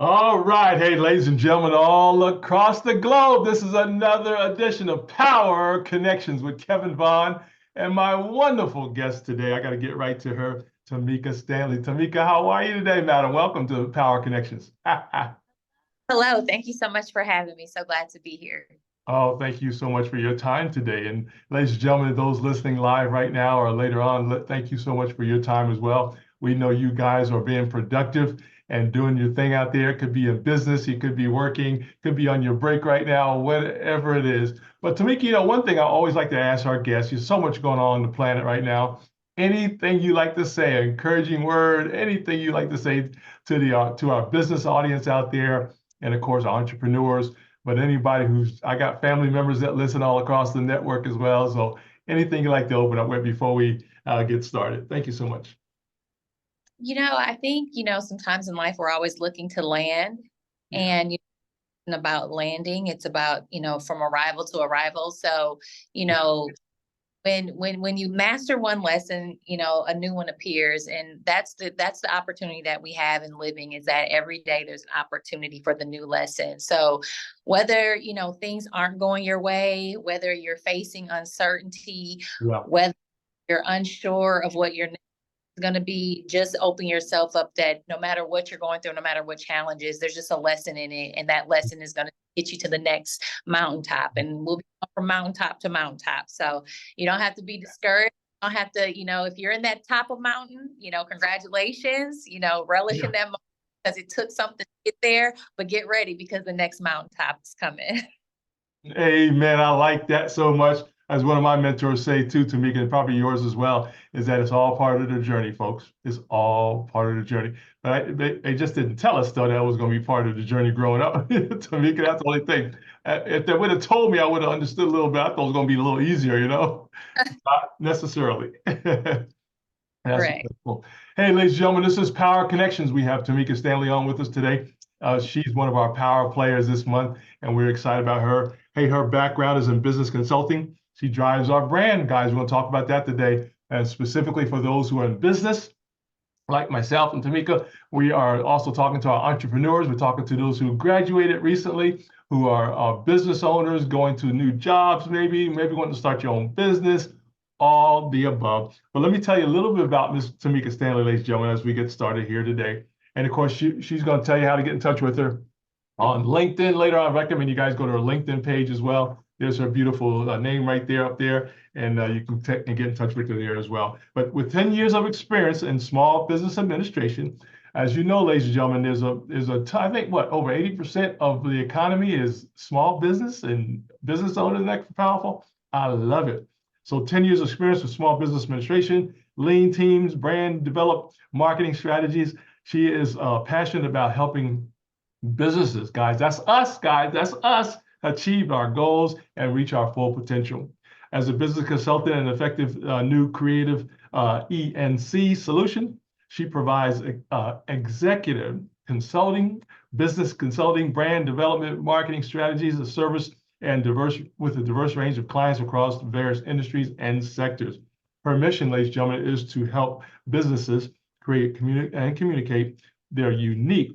All right. Hey, ladies and gentlemen, all across the globe, this is another edition of Power Connections with Kevin Vaughan and my wonderful guest today. I got to get right to her, Temeka Stanley. Temeka, how are you today, madam? Welcome to Power Connections. Hello, thank you so much for having me. So glad to be here. Oh, thank you so much for your time today. And ladies and gentlemen, those listening live right now or later on, thank you so much for your time as well. We know you guys are being productive and doing your thing out there. It could be in business, you could be working, could be on your break right now, whatever it is. But Tamika, one thing I always like to ask our guests, there's so much going on the planet right now. Anything you like to say, an encouraging word, anything you like to say to our business audience out there, and of course, entrepreneurs, but anybody I got family members that listen all across the network as well. So anything you'd like to open up with before we get started. Thank you so much. I think, sometimes in life we're always looking to land Yeah. and about landing. It's about, from arrival to arrival. So, you know, when you master one lesson, a new one appears. And that's the opportunity that we have in living, is that every day there's an opportunity for the new lesson. So whether, things aren't going your way, whether you're facing uncertainty, Yeah. whether you're unsure of what your going to be, just open yourself up that no matter what you're going through, no matter what challenges, there's just a lesson in it. And that lesson is going to get you to the next mountaintop, and we'll be from mountaintop to mountaintop. So you don't have to be discouraged. You don't have to, if you're in that top of mountain, congratulations, relish in that moment, because it took something to get there, but get ready because the next mountaintop is coming. Hey, man, I like that so much. As one of my mentors say too, Tamika, and probably yours as well, is that it's all part of the journey, folks. It's all part of the journey. But they just didn't tell us, though, that was going to be part of the journey growing up. Tamika, that's the only thing. If they would have told me, I would have understood a little bit. I thought it was going to be a little easier, Not necessarily. That's Correct. wonderful. Hey, ladies and gentlemen, this is Power Connections. We have Temeka Stanley on with us today. She's one of our power players this month, and we're excited about her. Hey, her background is in business consulting. She drives our brand, guys. We're going to talk about that today. And specifically for those who are in business, like myself and Tamika, we are also talking to our entrepreneurs. We're talking to those who graduated recently, who are business owners, going to new jobs, maybe wanting to start your own business, all the above. But let me tell you a little bit about Ms. Temeka Stanley, ladies and gentlemen, as we get started here today. And of course, she's going to tell you how to get in touch with her on LinkedIn later on. I recommend you guys go to her LinkedIn page as well. There's her beautiful name right there up there, and you can and get in touch with her there as well. But with 10 years of experience in small business administration, as you know, ladies and gentlemen, I think what, over 80% of the economy is small business and business owners. That powerful. I love it. So 10 years of experience with small business administration, lean teams, brand develop marketing strategies. She is passionate about helping businesses, guys. That's us, guys. That's us achieve our goals and reach our full potential. As a business consultant and effective new creative ENC solution, she provides executive consulting, business consulting, brand development, marketing strategies, a service and with a diverse range of clients across various industries and sectors. Her mission, ladies and gentlemen, is to help businesses create and communicate their unique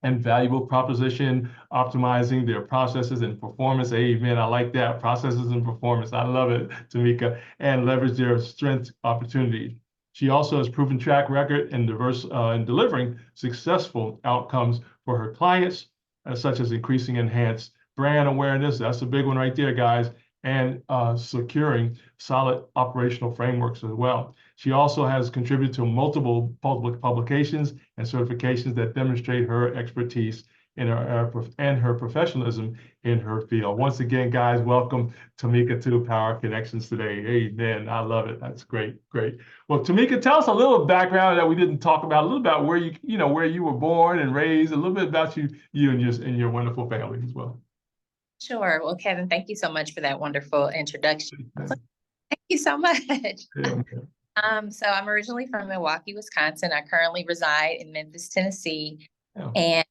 and valuable proposition, optimizing their processes and performance. Amen. I like that. Processes and performance. I love it, Tamika. And leverage their strength opportunities. She also has proven track record in delivering successful outcomes for her clients, such as increasing enhanced brand awareness. That's a big one right there, guys. And securing solid operational frameworks as well. She also has contributed to multiple public publications and certifications that demonstrate her expertise and her professionalism in her field. Once again, guys, welcome Temeka to Power Connections today. Amen. I love it. That's great, great. Well, Temeka, tell us a little background that we didn't talk about, a little about where where you were born and raised, a little bit about you and your wonderful family as well. Sure. Well, Kevin, thank you so much for that wonderful introduction. Thank you so much. Yeah. So I'm originally from Milwaukee, Wisconsin. I currently reside in Memphis, Tennessee. Yeah. And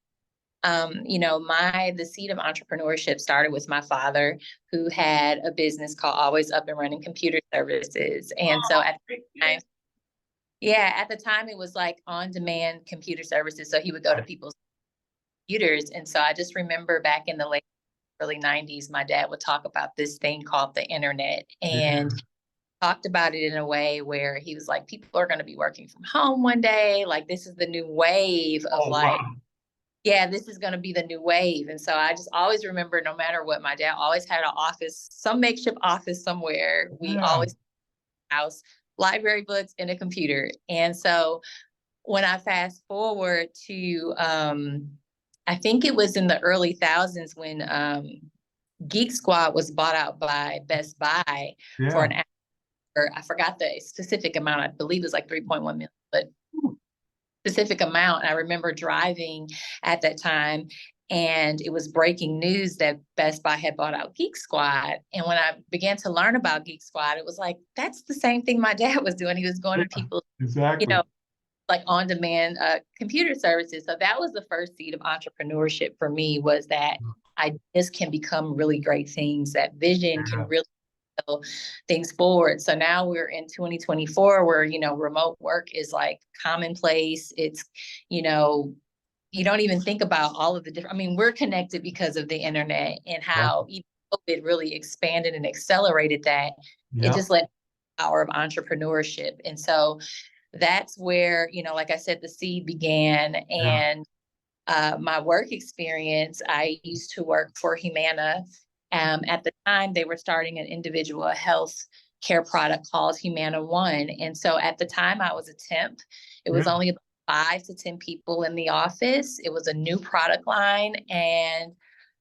the seed of entrepreneurship started with my father, who had a business called Always Up and Running Computer Services. And so at the time, at the time it was like on-demand computer services. So he would go to people's computers. And so I just remember back in the early 90s, my dad would talk about this thing called the internet, and talked about it in a way where he was like, people are going to be working from home one day. Like, this is the new wave of Oh, wow. yeah, this is going to be the new wave. And so I just always remember, no matter what, my dad always had an office, some makeshift office somewhere. We Yeah. always house, library books, and a computer. And so when I fast forward to, I think it was in the early thousands when Geek Squad was bought out by Best Buy for Yeah. I forgot the specific amount. I believe it was like 3.1 million, but specific amount. I remember driving at that time, and it was breaking news that Best Buy had bought out Geek Squad. And when I began to learn about Geek Squad, it was like, that's the same thing my dad was doing. He was going to people, Exactly. like on-demand computer services. So that was the first seed of entrepreneurship for me, was that ideas can become really great things, that vision can really things forward. So now we're in 2024 where, remote work is like commonplace. It's, you don't even think about all of the different, we're connected because of the internet and how even COVID really expanded and accelerated that. It just led to the power of entrepreneurship. And so that's where, like I said, the seed began. And my work experience, I used to work for Humana. At the time, they were starting an individual health care product called Humana One. And so at the time, I was a temp. It was only about 5 to 10 people in the office. It was a new product line. And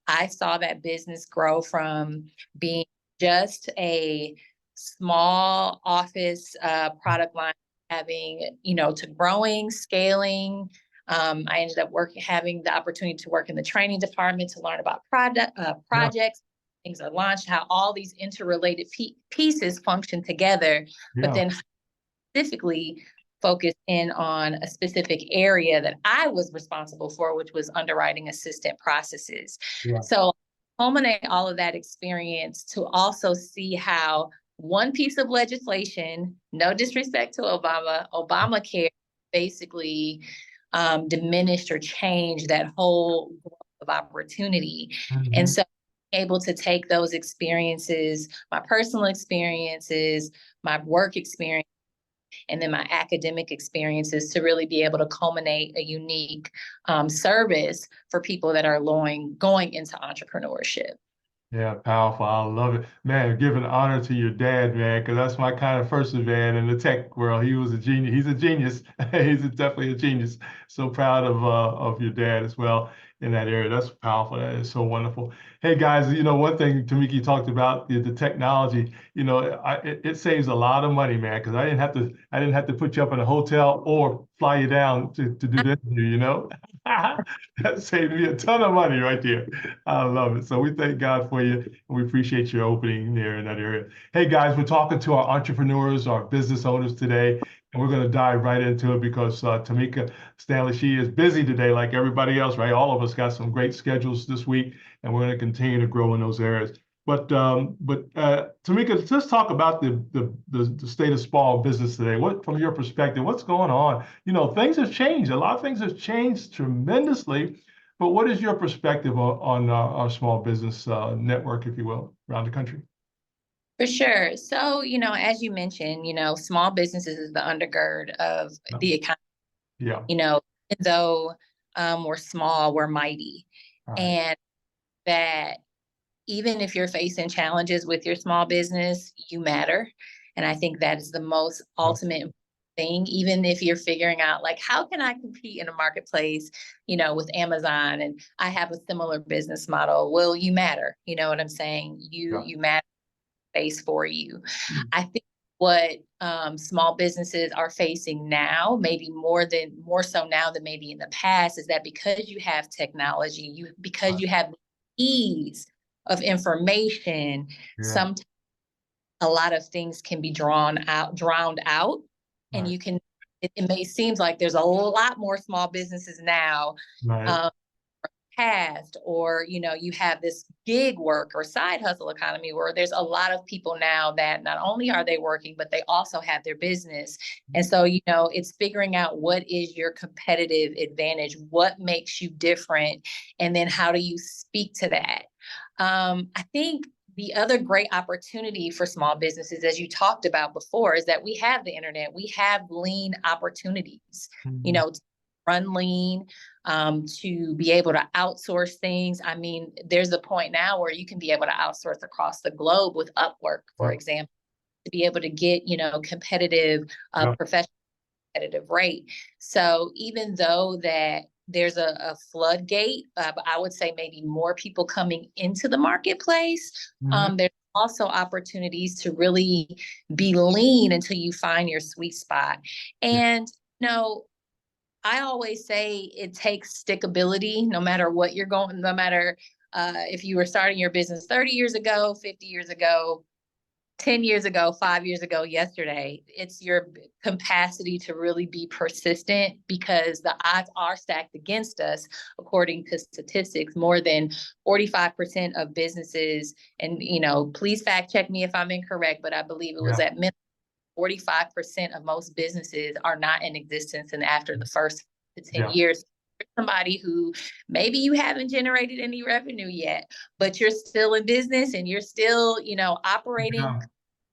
I saw that business grow from being just a small office product line, having, to growing, scaling. I ended up having the opportunity to work in the training department to learn about projects, things are launched, how all these interrelated pieces function together, but then specifically focus in on a specific area that I was responsible for, which was underwriting assistant processes. So culminate all of that experience to also see how one piece of legislation, no disrespect to Obamacare, basically diminished or changed that whole growth of opportunity. And so able to take those experiences, my personal experiences, my work experience, and then my academic experiences to really be able to culminate a unique service for people that are going into entrepreneurship. Yeah, powerful. I love it. Man, giving honor to your dad, man, because that's my kind of person, man, in the tech world. He was a genius. He's a genius. Definitely a genius. So proud of your dad as well in that area. That's powerful. That is so wonderful. Hey, guys, one thing Temeka talked about, the technology, it saves a lot of money, man, because I didn't have to put you up in a hotel or fly you down to do the interview, That saved me a ton of money right there. I love it. So we thank God for you, and we appreciate your opening there in that area. Hey, guys, we're talking to our entrepreneurs, our business owners today, and we're going to dive right into it because Temeka Stanley, she is busy today like everybody else, right? All of us got some great schedules this week, and we're going to continue to grow in those areas. But Temeka, let's talk about the state of small business today. What, from your perspective, what's going on? Things have changed. A lot of things have changed tremendously. But what is your perspective on our small business network, if you will, around the country? For sure. So, as you mentioned, small businesses is the undergird of the economy. Yeah. Though we're small, we're mighty. And that even if you're facing challenges with your small business, you matter. And I think that is the most ultimate thing, even if you're figuring out, like, how can I compete in a marketplace, with Amazon, and I have a similar business model. Well, you matter. You know what I'm saying? You matter, space for you. I think what small businesses are facing now, maybe more so now than maybe in the past, is that because you have technology, because you have ease of information, sometimes a lot of things can be drowned out, and you can, it may seem like there's a lot more small businesses now past, or, you have this gig work or side hustle economy where there's a lot of people now that not only are they working, but they also have their business. And so, it's figuring out what is your competitive advantage, what makes you different, and then how do you speak to that? I think the other great opportunity for small businesses, as you talked about before, is that we have the internet. We have lean opportunities, to run lean, to be able to outsource things. I mean, there's a point now where you can be able to outsource across the globe with Upwork, for example, to be able to get, competitive, professional competitive rate. So even though that there's a floodgate, but I would say maybe more people coming into the marketplace, there's also opportunities to really be lean until you find your sweet spot. And, I always say it takes stickability, no matter what you're going, no matter if you were starting your business 30 years ago, 50 years ago, 10 years ago, 5 years ago, yesterday. It's your capacity to really be persistent, because the odds are stacked against us. According to statistics, more than 45% of businesses, and, please fact check me if I'm incorrect, but I believe it was at minimum 45% of most businesses are not in existence and after the first to 10 years. Somebody who maybe you haven't generated any revenue yet, but you're still in business and you're still, operating.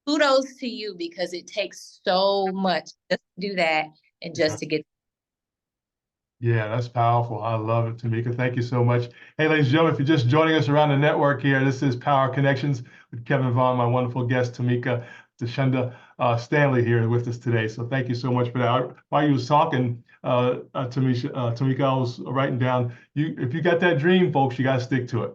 Kudos to you, because it takes so much just to do that and just to get. Yeah, that's powerful. I love it, Temeka. Thank you so much. Hey, ladies and gentlemen, if you're just joining us around the network here, this is Power Connections with Kevin Vaughan, my wonderful guest, Temeka Teshunda Stanley, here with us today. So thank you so much for that. While you was talking, Temeka, I was writing down, if you got that dream, folks, you got to stick to it.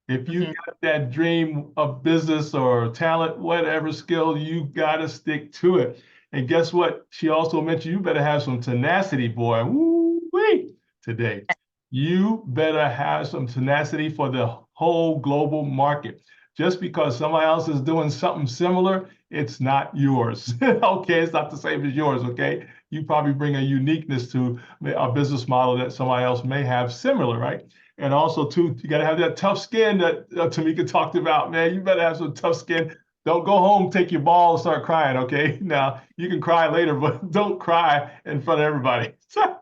If you got that dream of business or talent, whatever skill, you got to stick to it. And guess what? She also mentioned you better have some tenacity, boy. Woo-wee, today. You better have some tenacity for the whole global market. Just because somebody else is doing something similar, it's not yours. Okay, it's not the same as yours, okay? You probably bring a uniqueness to a business model that somebody else may have similar, right? And also, too, you got to have that tough skin that Temeka talked about, man. You better have some tough skin. Don't go home, take your ball, and start crying, okay? Now, you can cry later, but don't cry in front of everybody.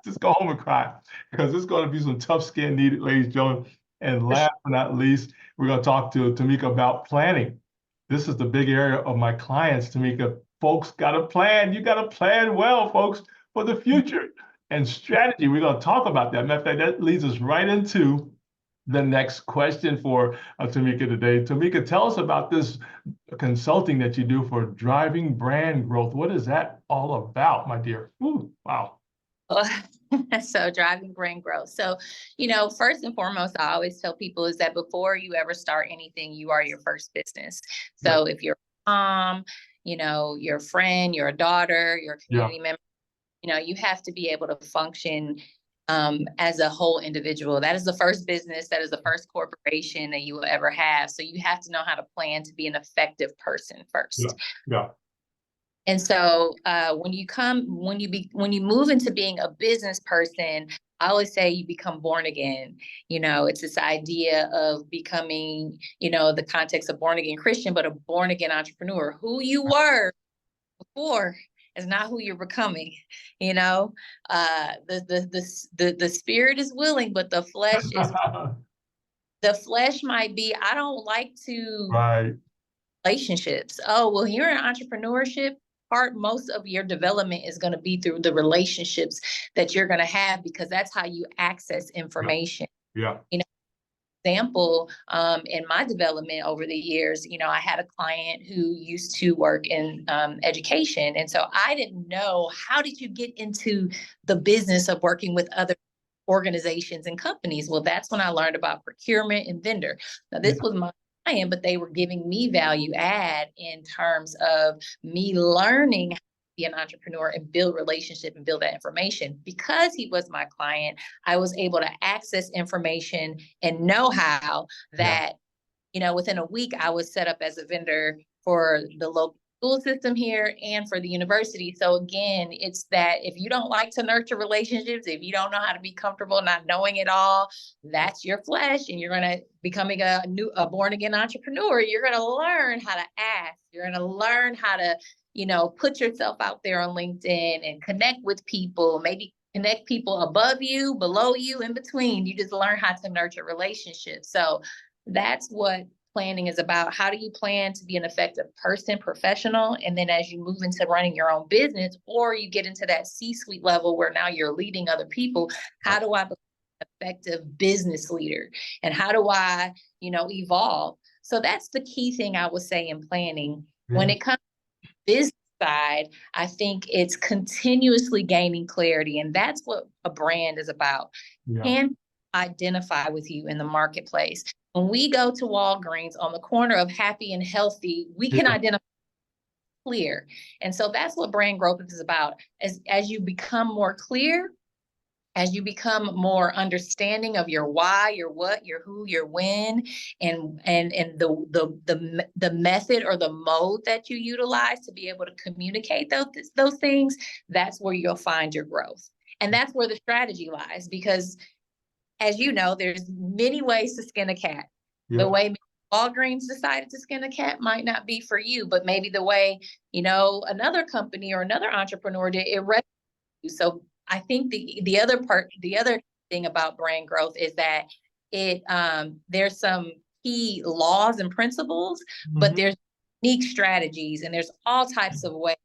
Just go home and cry, because there's going to be some tough skin needed, ladies and gentlemen. And last but not least, we're going to talk to Temeka about planning. This is the big area of my clients, Temeka. Folks got to plan. You got to plan well, folks, for the future. And strategy, we're going to talk about that. Matter of fact, that leads us right into the next question for Temeka today. Temeka, tell us about this consulting that you do for driving brand growth. What is that all about, my dear? Ooh, wow. So driving brand growth. So, first and foremost, I always tell people is that before you ever start anything, you are your first business. So if you're a mom, your friend, your daughter, your community member, you have to be able to function as a whole individual. That is the first business. That is the first corporation that you will ever have. So you have to know how to plan to be an effective person first. Yeah. And so when you move into being a business person, I always say you become born again. It's this idea of becoming, the context of born again Christian, but a born again entrepreneur. Who you were before is not who you're becoming. The spirit is willing, but the flesh is. The flesh might be, I don't like to relationships. Oh, well, you're in entrepreneurship. Most of your development is going to be through the relationships that you're going to have, because that's how you access information. Example, in my development over the years, I had a client who used to work in education. And so I didn't know, how did you get into the business of working with other organizations and companies? Well, that's when I learned about procurement and vendor. Now, this was my client, but they were giving me value add in terms of me learning how to be an entrepreneur and build relationship and build that information. Because he was my client, I was able to access information and know-how that, within a week I was set up as a vendor for the local school system here and for the university. So again, it's that if you don't like to nurture relationships, if you don't know how to be comfortable not knowing it all, that's your flesh, and you're gonna becoming a born again entrepreneur. You're gonna learn how to ask. You're gonna learn how to, put yourself out there on LinkedIn and connect with people. Maybe connect people above you, below you, in between. You just learn how to nurture relationships. So that's what planning is about. How do you plan to be an effective person, professional? And then as you move into running your own business, or you get into that C-suite level where now you're leading other people, how do I become an effective business leader? And how do I, evolve? So that's the key thing I would say in planning. When it comes to business side, I think it's continuously gaining clarity. And that's what a brand is about. Can identify with you in the marketplace. When we go to Walgreens on the corner of happy and healthy, we can identify clear. And so that's what brand growth is about. As you become more clear, as you become more understanding of your why, your what, your who, your when, and the method or the mode that you utilize to be able to communicate those things, that's where you'll find your growth. And that's where the strategy lies, because as you know, there's many ways to skin a cat. The way Walgreens decided to skin a cat might not be for you, but maybe the way, another company or another entrepreneur did, it resonates with you. So I think the other thing about brand growth is that there's some key laws and principles, but there's unique strategies, and there's all types of ways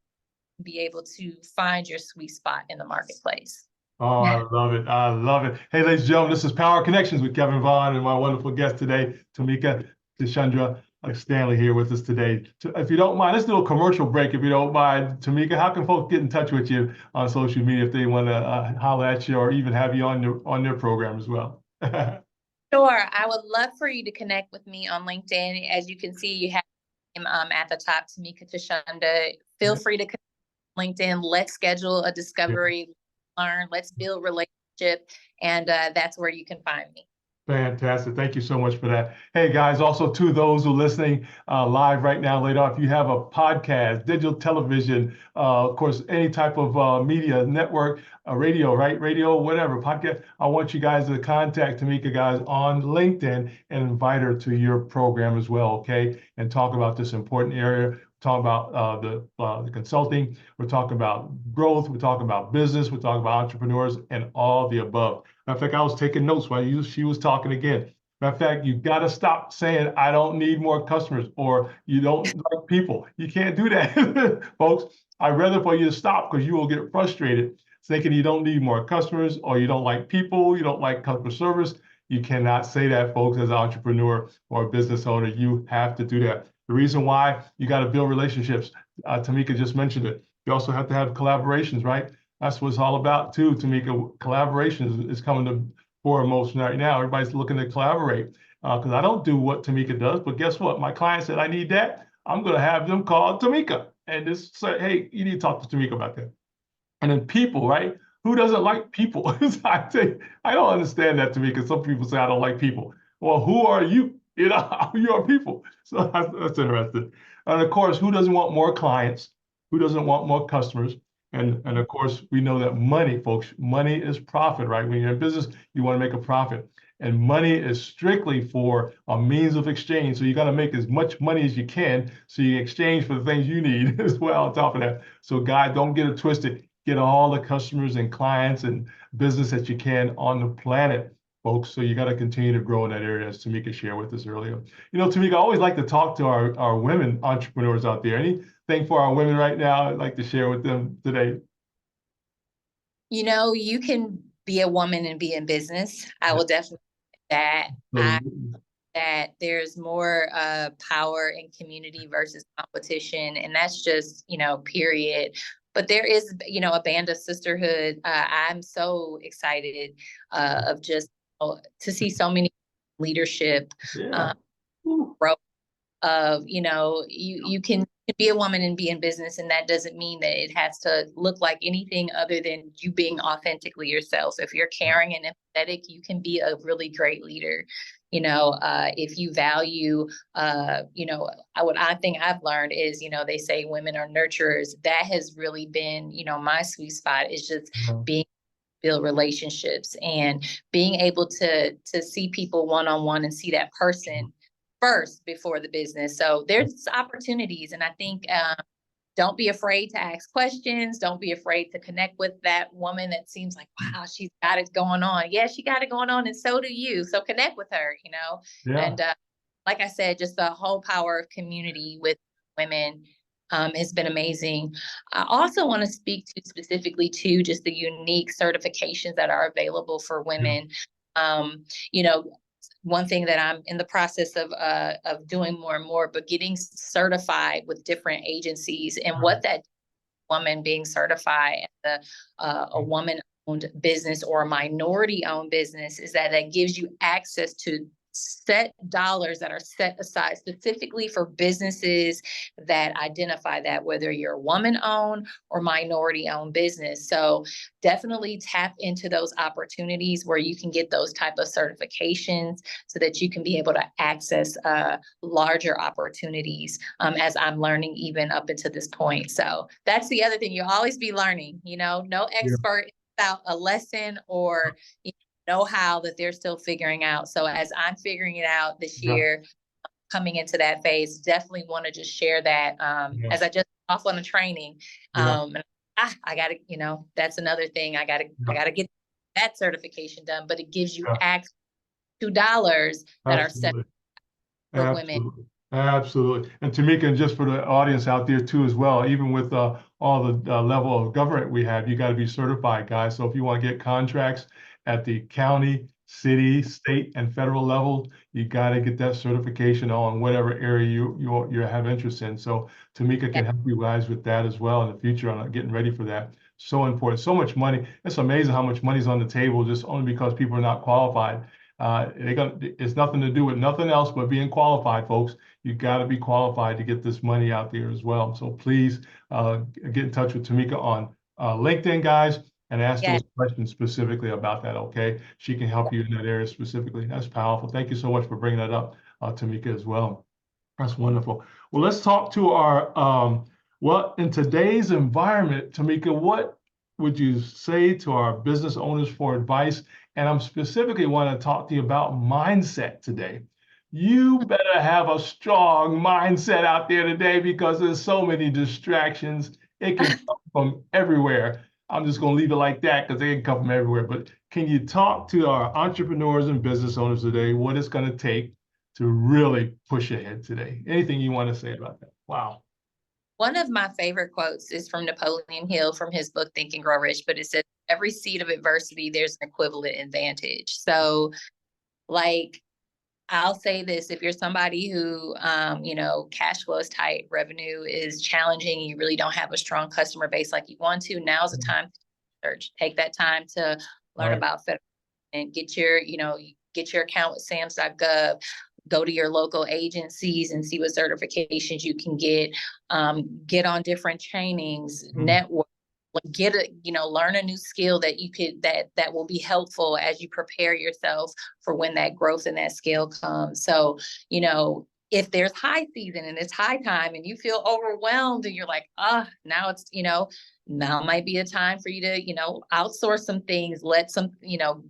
to be able to find your sweet spot in the marketplace. Oh, I love it. I love it. Hey, ladies and gentlemen, this is Power Connections with Kevin Vaughan and my wonderful guest today, Temeka Teshunda Stanley, here with us today. If you don't mind, let's do a commercial break. If you don't mind, Temeka, how can folks get in touch with you on social media if they want to holler at you or even have you on their program as well? Sure. I would love for you to connect with me on LinkedIn. As you can see, you have at the top, Temeka Teshunda. Feel free to connect with LinkedIn. Let's schedule a discovery. Learn, let's build relationship, and that's where you can find me. Fantastic. Thank you so much for that. Hey, guys, also to those who are listening live right now, later on, if you have a podcast, digital television, of course, any type of media network, radio, right? Radio, whatever, podcast, I want you guys to contact Temeka, guys, on LinkedIn and invite her to your program as well, okay? And talk about this important area. Talk about the consulting. We're talking about growth. We're talking about business. We're talking about entrepreneurs and all the above. Matter of fact, I was taking notes while she was talking again. Matter of fact, you've got to stop saying, I don't need more customers, or you don't like people. You can't do that, folks. I'd rather for you to stop, because you will get frustrated thinking you don't need more customers, or you don't like people, you don't like customer service. You cannot say that, folks, as an entrepreneur or a business owner. You have to do that. The reason why you got to build relationships, Temeka just mentioned it. You also have to have collaborations, right? That's what it's all about too, Temeka. Collaboration is coming to foremost right now. Everybody's looking to collaborate, because I don't do what Temeka does, but guess what? My client said I need that. I'm going to have them call Temeka and just say, hey, you need to talk to Temeka about that. And then people, right? Who doesn't like people? I don't understand that, Temeka. Some people say I don't like people. Well, who are you? You are people. So that's interesting. And of course, who doesn't want more clients? Who doesn't want more customers? And of course, we know that money, folks, money is profit, right? When you're in business, you want to make a profit. And money is strictly for a means of exchange. So you got to make as much money as you can so you exchange for the things you need as well on top of that. So guys, don't get it twisted. Get all the customers and clients and business that you can on the planet, folks. So you got to continue to grow in that area, as Temeka shared with us earlier. Temeka, I always like to talk to our women entrepreneurs out there. Anything for our women right now I'd like to share with them today? You can be a woman and be in business. I will definitely say that. That there's more power in community versus competition, and that's just, period. But there is, a band of sisterhood. I'm so excited of just to see so many leadership growth of, you can be a woman and be in business, and that doesn't mean that it has to look like anything other than you being authentically yourself. So if you're caring and empathetic, you can be a really great leader. If you value, what I think I've learned is, they say women are nurturers. That has really been, my sweet spot is just Yeah. being build relationships and being able to see people one-on-one and see that person first before the business. So there's opportunities, and I think don't be afraid to ask questions. Don't be afraid to connect with that woman that seems like, wow, she's got it going on. Yeah, she got it going on, and so do you. So connect with her, Yeah. And like I said, just the whole power of community with women has been amazing. I also want to speak to specifically to just the unique certifications that are available for Yeah. women. You know, one thing that I'm in the process of doing more and more, but getting certified with different agencies, and what that woman being certified as a woman-owned business or a minority-owned business is that gives you access to set dollars that are set aside specifically for businesses that identify that, whether you're a woman-owned or minority-owned business. So definitely tap into those opportunities where you can get those type of certifications so that you can be able to access larger opportunities, as I'm learning even up until this point. So that's the other thing. You'll always be learning, no Yeah. expert without a lesson or know-how that they're still figuring out. So as I'm figuring it out this Yeah. year, coming into that phase, definitely want to just share that Yeah. as I just off on a training. Yeah. I gotta, that's another thing. I gotta get that certification done, but it gives you Yeah. access to dollars that are set Absolutely. for women. Absolutely. Absolutely. And Temeka, and just for the audience out there too, as well, even with all the level of government we have, you got to be certified, guys. So if you want to get contracts at the county, city, state, and federal level, you got to get that certification on whatever area you have interest in. So Temeka can help you guys with that as well in the future on getting ready for that. So important. So much money. It's amazing how much money's on the table just only because people are not qualified. It's nothing to do with nothing else but being qualified, folks. You got to be qualified to get this money out there as well. So please get in touch with Temeka on LinkedIn, guys, and ask Yes. those questions specifically about that, okay? She can help you in that area specifically. That's powerful. Thank you so much for bringing that up, Temeka, as well. That's wonderful. Well, let's talk to our, in today's environment, Temeka, what would you say to our business owners for advice? And I'm specifically want to talk to you about mindset today. You better have a strong mindset out there today because there's so many distractions. It can come from everywhere. I'm just going to leave it like that because they can come from everywhere. But can you talk to our entrepreneurs and business owners today what it's going to take to really push ahead today? Anything you want to say about that? Wow. One of my favorite quotes is from Napoleon Hill from his book Think and Grow Rich, but it says, every seed of adversity, there's an equivalent advantage. So like, I'll say this, if you're somebody who, cash flow is tight, revenue is challenging, you really don't have a strong customer base like you want to, now's the time to search. Take that time to learn about federal and get your account with SAMS.gov, go to your local agencies and see what certifications you can get on different trainings, network, learn a new skill that will be helpful as you prepare yourself for when that growth and that scale comes. So, if there's high season and it's high time and you feel overwhelmed and you're like, now it's, now might be a time for you to, outsource some things, let some,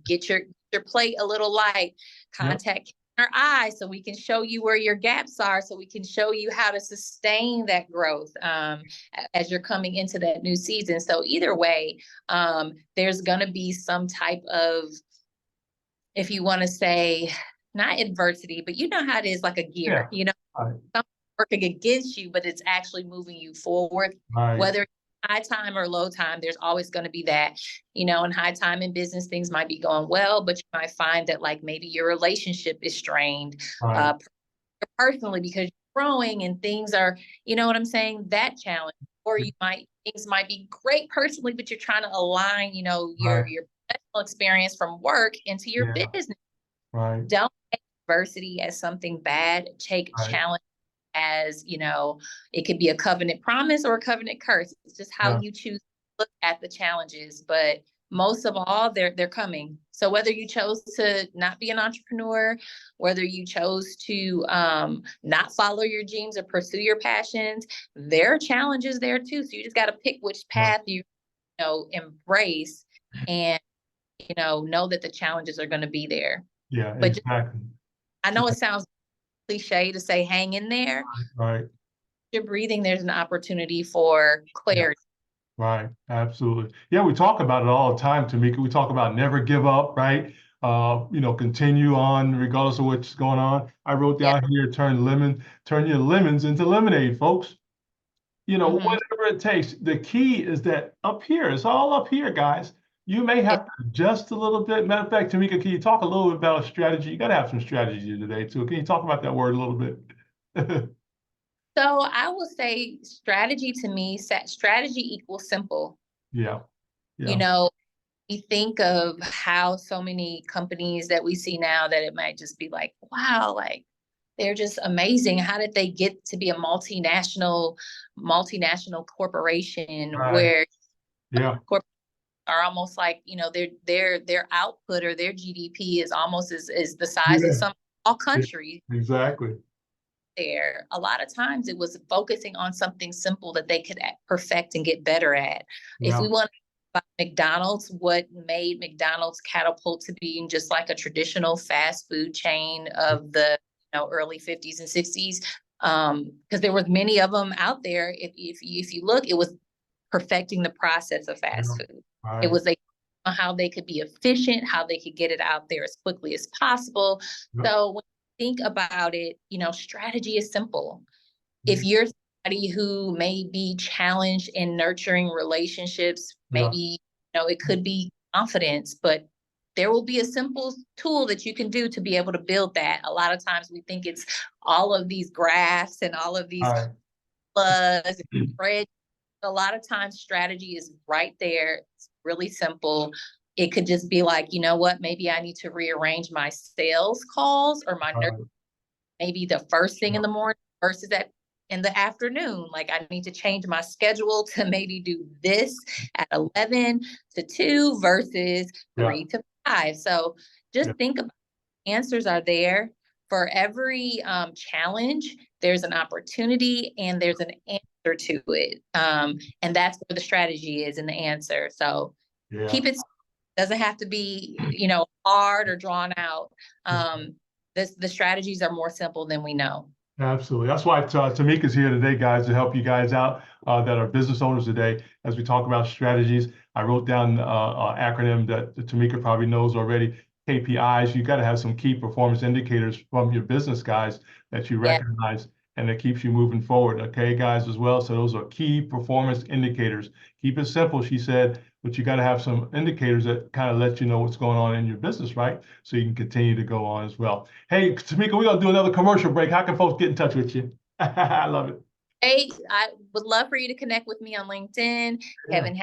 get your plate a little light, contact our eye so we can show you where your gaps are, so we can show you how to sustain that growth as you're coming into that new season. So either way, there's going to be some type of, if you want to say, not adversity, but you know how it is, like a gear, something working against you, but it's actually moving you forward. Whether high time or low time, there's always going to be that, in high time in business, things might be going well, but you might find that like maybe your relationship is strained personally because you're growing and things are, you know what I'm saying, that challenge. Or things might be great personally, but you're trying to align, your professional experience from work into your business. Don't take adversity as something bad. Take challenge as, it could be a covenant promise or a covenant curse. It's just how you choose to look at the challenges. But most of all, they're coming. So whether you chose to not be an entrepreneur, whether you chose to not follow your dreams or pursue your passions, there are challenges there too. So you just got to pick which Yeah, path you embrace, and know that the challenges are going to be there. yeah, But just, exactly. I know it sounds cliche to say hang in there. Right. You're breathing, there's an opportunity for Yeah. clarity. Right, absolutely. Yeah, we talk about it all the time, Tamika. We talk about never give up, right? Continue on regardless of what's going on. I wrote Yeah. down here, turn your lemons into lemonade, folks. Hmm. Whatever it takes. The key is that up here, it's all up here, guys. You may Yeah. have to adjust a little bit. Matter of fact, Tamika, can you talk a little bit about strategy? You got to have some strategy today, too. Can you talk about that word a little bit? So I will say strategy to me, strategy equals simple. Yeah, You yeah, know, we think of how so many companies that we see now that it might just be like, wow, like they're just amazing. How did they get to be a multinational corporation right. where Yeah, corp are almost like, their output or their GDP is almost as the size of yeah, some all countries exactly. there. A lot of times it was focusing on something simple that they could perfect and get better at. If Yeah, we want to talk about McDonald's, what made McDonald's catapult to being just like a traditional fast food chain of the early 50s and 60s? Because there was many of them out there. If you look, it was perfecting the process of yeah, fast food. It right. was how they could be efficient, how they could get it out there as quickly as possible. Yep. So when you think about it, strategy is simple. If Mm, you're somebody who may be challenged in nurturing relationships, yeah, maybe, it could be confidence, but there will be a simple tool that you can do to be able to build that. A lot of times we think it's all of these graphs and all of these all plus right. spreadsheets. A lot of times strategy is right there. It's really simple. It could just be like, you know what, maybe I need to rearrange my sales calls or my All right. maybe the first thing Yeah, in the morning versus in the afternoon. Like I need to change my schedule to maybe do this at 11 to 2 versus yeah, 3 to 5. So yeah, just think about answers are there for every challenge. There's an opportunity and there's an answer to it. And that's where the strategy is in the answer. So yeah. keep it, doesn't have to be, hard or drawn out. The strategies are more simple than we know. Absolutely. That's why Tamika's here today, guys, to help you guys out that are business owners today as we talk about strategies. I wrote down an acronym that Tamika probably knows already. KPIs. You got to have some key performance indicators from your business, guys, that you Yeah. recognize and that keeps you moving forward. Okay, guys, as well. So those are key performance indicators. Keep it simple, she said, but you got to have some indicators that kind of let you know what's going on in your business, right? So you can continue to go on as well. Hey, Tamika, we're gonna do another commercial break. How can folks get in touch with you? I love it. Hey, I would love for you to connect with me on LinkedIn. Yeah, Kevin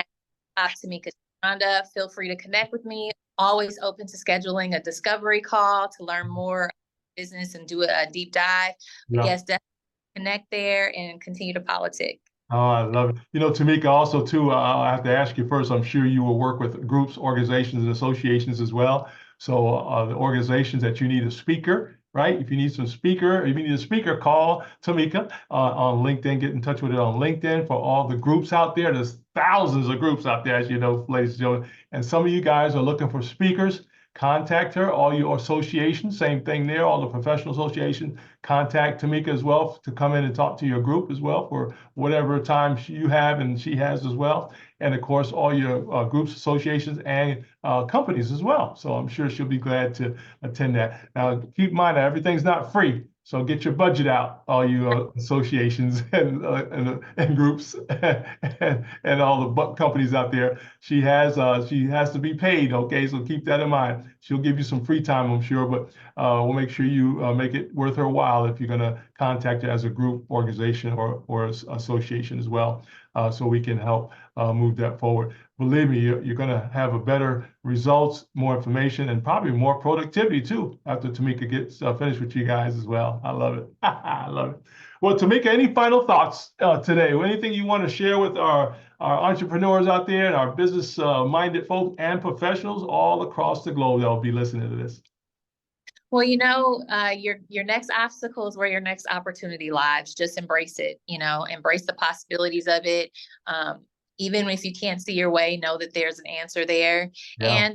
Temeka Teshunda. Feel free to connect with me. Always open to scheduling a discovery call to learn more business and do a deep dive. But yeah. yes, definitely connect there and continue to politic. Oh, I love it. Tamika, also too, I have to ask you first. I'm sure you will work with groups, organizations, and associations as well. So the organizations that you need a speaker, right? If you need some speaker, if you need a speaker, call Tamika on LinkedIn. Get in touch with it on LinkedIn for all the groups out there. There's thousands of groups out there, as you know, ladies and gentlemen. And some of you guys are looking for speakers. Contact her. All your associations, same thing there. All the professional associations, contact Tamika as well to come in and talk to your group as well for whatever time you have and she has as well. And of course, all your groups, associations, and companies as well. So I'm sure she'll be glad to attend that. Now, keep in mind that everything's not free. So get your budget out, all you associations and groups and all the companies out there. She has to be paid. Okay, so keep that in mind. She'll give you some free time, I'm sure, but we'll make sure you make it worth her while if you're going to contact her as a group, organization, or association as well. so we can help move that forward. Believe me, you're going to have a better results, more information, and probably more productivity too after Temeka gets finished with you guys as well. I love it. I love it. Well, Temeka, any final thoughts today? Anything you want to share with our entrepreneurs out there and our business-minded folks and professionals all across the globe that will be listening to this? Well, your next obstacle is where your next opportunity lies. Just embrace it, embrace the possibilities of it. Even if you can't see your way, know that there's an answer there. Yeah.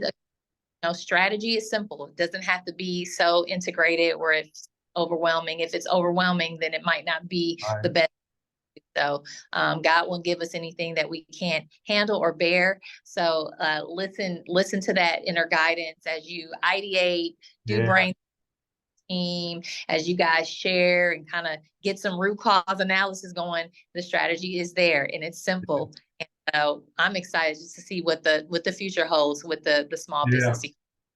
And strategy is simple. It doesn't have to be so integrated where it's overwhelming. If it's overwhelming, then it might not be the best. So God won't give us anything that we can't handle or bear. So listen to that inner guidance as you ideate, do brain team, as you guys share and kind of get some root cause analysis going. The strategy is there and it's simple. And so I'm excited just to see what the future holds with the small business.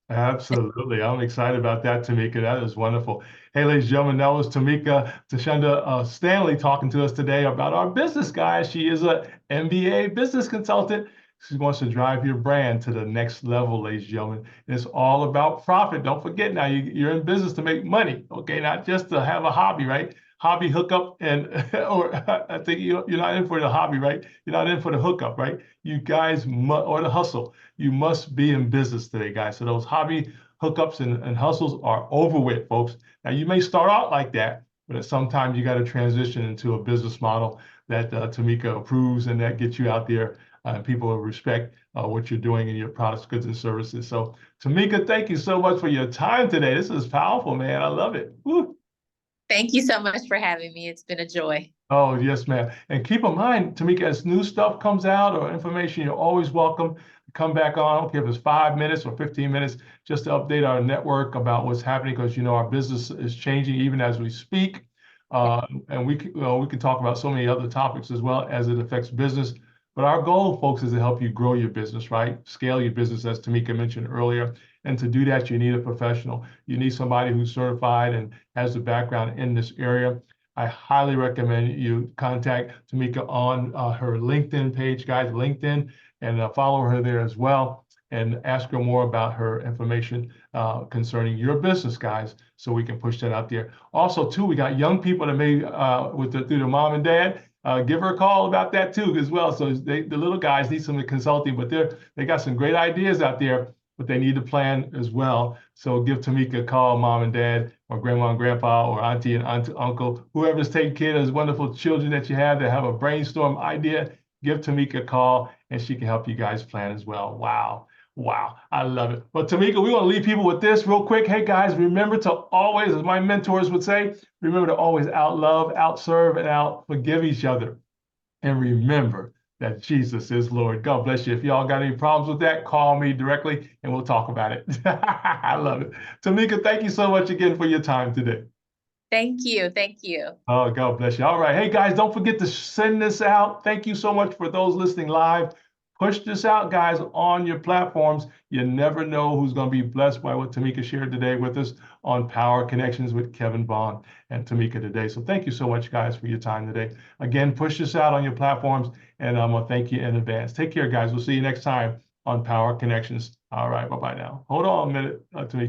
Absolutely. I'm excited about that, Temeka. That is wonderful. Hey, ladies and gentlemen, that was Temeka Teshunda Stanley talking to us today about our business, guys. She is an MBA business consultant. She wants to drive your brand to the next level, ladies and gentlemen. And it's all about profit. Don't forget now, you're in business to make money, okay? Not just to have a hobby, right? Hobby hookup or I think you're not in for the hobby, right? You're not in for the hookup, right? You guys or the hustle. You must be in business today, guys. So those hobby hookups and hustles are over with, folks. Now you may start out like that, but sometimes you got to transition into a business model that Temeka approves and that gets you out there. People will respect what you're doing in your products, goods, and services. So Temeka, thank you so much for your time today. This is powerful, man. I love it. Woo. Thank you so much for having me. It's been a joy. Oh, yes, ma'am. And keep in mind, Temeka, as new stuff comes out or information, you're always welcome to come back on. I don't care if it's 5 minutes or 15 minutes, just to update our network about what's happening, because our business is changing even as we speak. And we can talk about so many other topics as well as it affects business. But our goal, folks, is to help you grow your business, right? Scale your business, as Temeka mentioned earlier. And to do that, you need a professional. You need somebody who's certified and has the background in this area. I highly recommend you contact Temeka on her LinkedIn page, guys, LinkedIn, and follow her there as well, and ask her more about her information concerning your business, guys, so we can push that out there. Also, too, we got young people that may, through their mom and dad, give her a call about that too, as well. So the little guys need some consulting, but they got some great ideas out there, but they need to plan as well. So give Temeka a call, mom and dad, or grandma and grandpa, or auntie and uncle, whoever's taking care of those wonderful children that you have that have a brainstorm idea. Give Temeka a call, and she can help you guys plan as well. Wow. Wow, I love it. But Temeka, we want to leave people with this real quick. Hey guys, remember to always, as my mentors would say, remember to always out love, out serve, and out forgive each other. And remember that Jesus is Lord. God bless you. If y'all got any problems with that, call me directly and we'll talk about it. I love it. Temeka, thank you so much again for your time today. Thank you. Thank you. Oh, God bless you. All right. Hey, guys, don't forget to send this out. Thank you so much for those listening live. Push this out, guys, on your platforms. You never know who's going to be blessed by what Temeka shared today with us on Power Connections with Kevin Vaughan and Temeka today. So thank you so much, guys, for your time today. Again, push this out on your platforms, and I'm going to thank you in advance. Take care, guys. We'll see you next time on Power Connections. All right. Bye-bye now. Hold on a minute, Temeka.